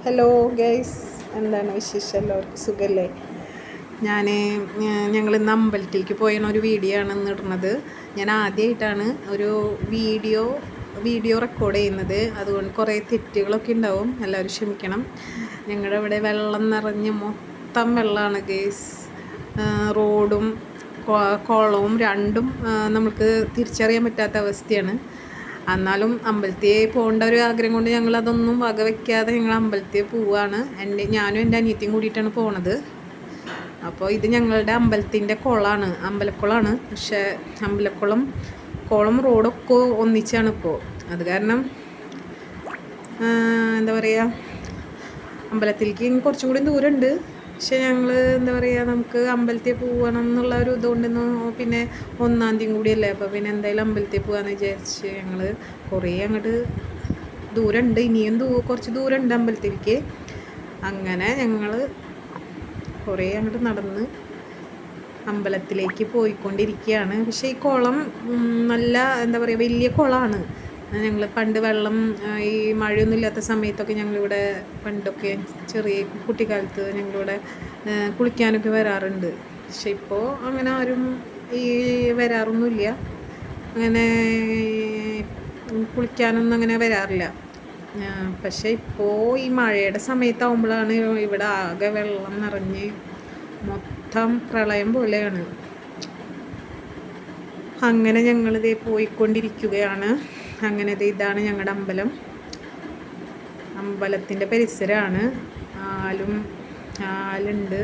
Hello guys, എന്താണ് വിശേഷം? എല്ലാവർക്കും സുഖമല്ലേ? ഞങ്ങൾ ഇന്ന് അമ്പലത്തിലേക്ക് പോയ ഒരു വീഡിയോ ആണ് ഇന്ന് ഇടുന്നത്. ഞാൻ ആദ്യമായിട്ടാണ് ഒരു വീഡിയോ റെക്കോർഡ് ചെയ്യുന്നത്. അതുകൊണ്ട് കുറേ തെറ്റുകളൊക്കെ ഉണ്ടാവും, എല്ലാവരും ക്ഷമിക്കണം. ഞങ്ങളുടെ ഇവിടെ വെള്ളം നിറഞ്ഞ് മൊത്തം വെള്ളമാണ് ഗൈസ്. റോഡും കുളവും രണ്ടും നമുക്ക് തിരിച്ചറിയാൻ പറ്റാത്ത അവസ്ഥയാണ്. എന്നാലും അമ്പലത്തിൽ പോകേണ്ട ഒരു ആഗ്രഹം കൊണ്ട് ഞങ്ങൾ അതൊന്നും വകവയ്ക്കാതെ ഞങ്ങൾ അമ്പലത്തിൽ പോവുകയാണ്. ഞാനും എൻ്റെ അനിയത്തിയും കൂടിയിട്ടാണ് പോണത്. അപ്പോൾ ഇത് ഞങ്ങളുടെ അമ്പലത്തിൻ്റെ കുളമാണ്, അമ്പലക്കുളമാണ്. പക്ഷേ കുളം റോഡൊക്കെ ഒന്നിച്ചാണ് ഇപ്പോൾ. അത് കാരണം എന്താ പറയുക, അമ്പലത്തിലേക്ക് കുറച്ചും കൂടി ദൂരമുണ്ട്. പക്ഷെ ഞങ്ങൾ എന്താ പറയുക, നമുക്ക് അമ്പലത്തിൽ പോകണം എന്നുള്ള ഒരു ഇതുകൊണ്ടൊന്നും, പിന്നെ 1-ാം തീയതി കൂടിയല്ലേ, അപ്പോൾ പിന്നെ എന്തായാലും അമ്പലത്തിൽ പോകാമെന്ന് വിചാരിച്ച് ഞങ്ങൾ കുറേ അങ്ങോട്ട് ദൂരമുണ്ട്, ഇനിയും കുറച്ച് ദൂരമുണ്ട് അമ്പലത്തിലേക്ക്. അങ്ങനെ ഞങ്ങൾ കുറേ അങ്ങോട്ട് നടന്ന് അമ്പലത്തിലേക്ക് പോയിക്കൊണ്ടിരിക്കുകയാണ്. പക്ഷേ ഈ കുളം നല്ല എന്താ പറയുക, വലിയ കുളമാണ്. ഞങ്ങൾ പണ്ട് വെള്ളം ഈ മഴയൊന്നും ഇല്ലാത്ത സമയത്തൊക്കെ ഞങ്ങളിവിടെ പണ്ടൊക്കെ ചെറിയ കുട്ടിക്കാലത്ത് ഞങ്ങളിവിടെ കുളിക്കാനൊക്കെ വരാറുണ്ട്. പക്ഷെ ഇപ്പോൾ അങ്ങനെ ആരും ഈ വരാറൊന്നുമില്ല, അങ്ങനെ കുളിക്കാനൊന്നും അങ്ങനെ വരാറില്ല. പക്ഷെ ഇപ്പോൾ ഈ മഴയുടെ സമയത്താവുമ്പോഴാണ് ഇവിടെ ആകെ വെള്ളം നിറഞ്ഞ് മൊത്തം പ്രളയം പോലെയാണ്. അങ്ങനെ ഞങ്ങളിതേ പോയിക്കൊണ്ടിരിക്കുകയാണ്. അങ്ങനെ ഇതാണ് ഞങ്ങളുടെ അമ്പലത്തിൻ്റെ പരിസരമാണ്. ആലുണ്ട്,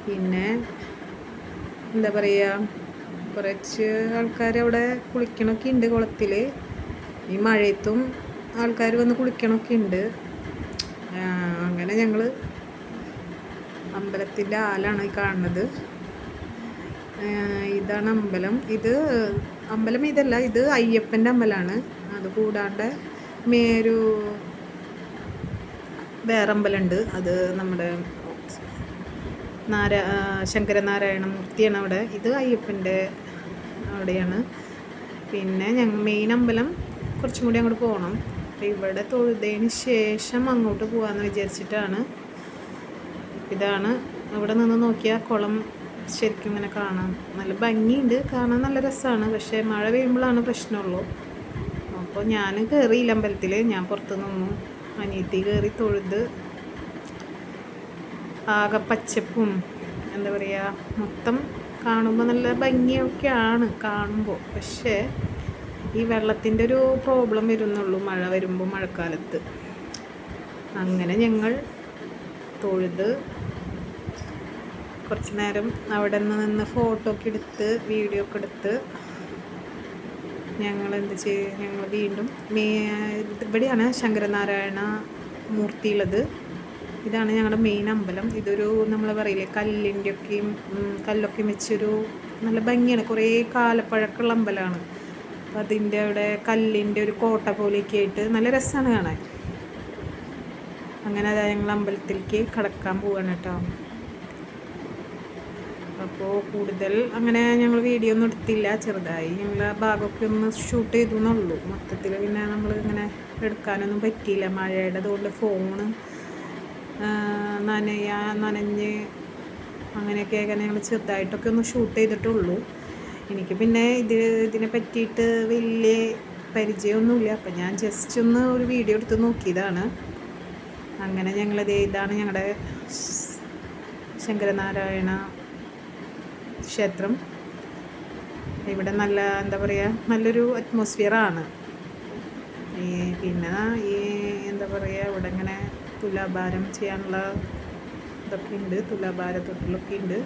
പിന്നെ എന്താ പറയുക, കുറച്ച് ആൾക്കാർ അവിടെ കുളിക്കണമൊക്കെ ഉണ്ട് കുളത്തിൽ. ഈ മഴയത്തും ആൾക്കാർ വന്ന് കുളിക്കണമൊക്കെ ഉണ്ട്. അങ്ങനെ ഞങ്ങൾ അമ്പലത്തിൻ്റെ ആലാണ് കാണുന്നത്. ഇതാണ് അമ്പലം ഇതല്ല, ഇത് അയ്യപ്പൻ്റെ അമ്പലമാണ്. അതുകൂടാണ്ട് വേറെ അമ്പലമുണ്ട്, അത് നമ്മുടെ ശങ്കരനാരായണ മൂർത്തിയാണ് അവിടെ. ഇത് അയ്യപ്പൻ്റെ അവിടെയാണ്. പിന്നെ മെയിൻ അമ്പലം കുറച്ചും കൂടി അങ്ങോട്ട് പോകണം. അപ്പോൾ ഇവിടെ തൊഴുതതിന് ശേഷം അങ്ങോട്ട് പോകാമെന്ന് വിചാരിച്ചിട്ടാണ്. ഇതാണ്, ഇവിടെ നിന്ന് നോക്കിയാൽ കുളം ശരിക്കും ഇങ്ങനെ കാണാം, നല്ല ഭംഗിയുണ്ട്, കാണാൻ നല്ല രസമാണ്. പക്ഷേ മഴ പെയ്യുമ്പോഴാണ് പ്രശ്നമുള്ളൂ. അപ്പോൾ ഞാൻ കയറിയില്ല അമ്പലത്തിൽ, ഞാൻ പുറത്ത് നിന്നു. അനിയത്തി കയറി തൊഴുത്. ആകെ പച്ചപ്പും എന്താ പറയുക, മൊത്തം കാണുമ്പോൾ നല്ല ഭംഗിയൊക്കെയാണ് കാണുമ്പോൾ. പക്ഷേ ഈ വെള്ളത്തിൻ്റെ ഒരു പ്രോബ്ലം വരുന്നുള്ളൂ മഴ വരുമ്പോൾ, മഴക്കാലത്ത്. അങ്ങനെ ഞങ്ങൾ തൊഴുത് കുറച്ച് നേരം അവിടെ നിന്ന് ഫോട്ടോ ഒക്കെ എടുത്ത് വീഡിയോ ഒക്കെ എടുത്ത് ഞങ്ങൾ വീണ്ടും ഇവിടെയാണ് ശങ്കരനാരായണ മൂർത്തി ഉള്ളത്. ഇതാണ് ഞങ്ങളുടെ മെയിൻ അമ്പലം. ഇതൊരു നമ്മൾ പറയില്ലേ, കല്ലൊക്കെ വെച്ചൊരു നല്ല ഭംഗിയാണ്, കുറേ കാലപ്പഴക്കമുള്ള അമ്പലമാണ്. അപ്പം അതിൻ്റെ അവിടെ കല്ലിൻ്റെ ഒരു കോട്ട പോലെയൊക്കെ ആയിട്ട് നല്ല രസമാണ് കാണാൻ. അങ്ങനെ അതായത് ഞങ്ങൾ അമ്പലത്തിലേക്ക് കടക്കാൻ പോവാണ് കേട്ടോ. അപ്പോൾ കൂടുതൽ അങ്ങനെ ഞങ്ങൾ വീഡിയോ ഒന്നും എടുത്തില്ല, ചെറുതായി ഞങ്ങൾ ആ ഭാഗമൊക്കെ ഒന്ന് ഷൂട്ട് ചെയ്തു എന്നുള്ളൂ. മൊത്തത്തിൽ പിന്നെ നമ്മൾ ഇങ്ങനെ എടുക്കാനൊന്നും പറ്റിയില്ല, മഴയുടെ അതുകൊണ്ട് ഫോണ് നനഞ്ഞ് അങ്ങനെയൊക്കെ ഞങ്ങൾ ചെറുതായിട്ടൊക്കെ ഒന്ന് ഷൂട്ട് ചെയ്തിട്ടുള്ളൂ. എനിക്ക് പിന്നെ ഇതിനെ പറ്റിയിട്ട് വലിയ പരിചയമൊന്നുമില്ല, അപ്പം ഞാൻ ജസ്റ്റ് ഒന്ന് ഒരു വീഡിയോ എടുത്ത് നോക്കിയതാണ്. അങ്ങനെ ഇതാണ് ഞങ്ങളുടെ ശങ്കരനാരായണ ക്ഷേത്രം. ഇവിടെ നല്ല എന്താ പറയുക, നല്ലൊരു അറ്റ്മോസ്ഫിയറാണ്. പിന്നെ എന്താ പറയുക, ഇവിടെ ഇങ്ങനെ തുലാഭാരം ചെയ്യാനുള്ള ഇതൊക്കെ ഉണ്ട്, തുലാഭാര തൊട്ടിലൊക്കെ ഉണ്ട്.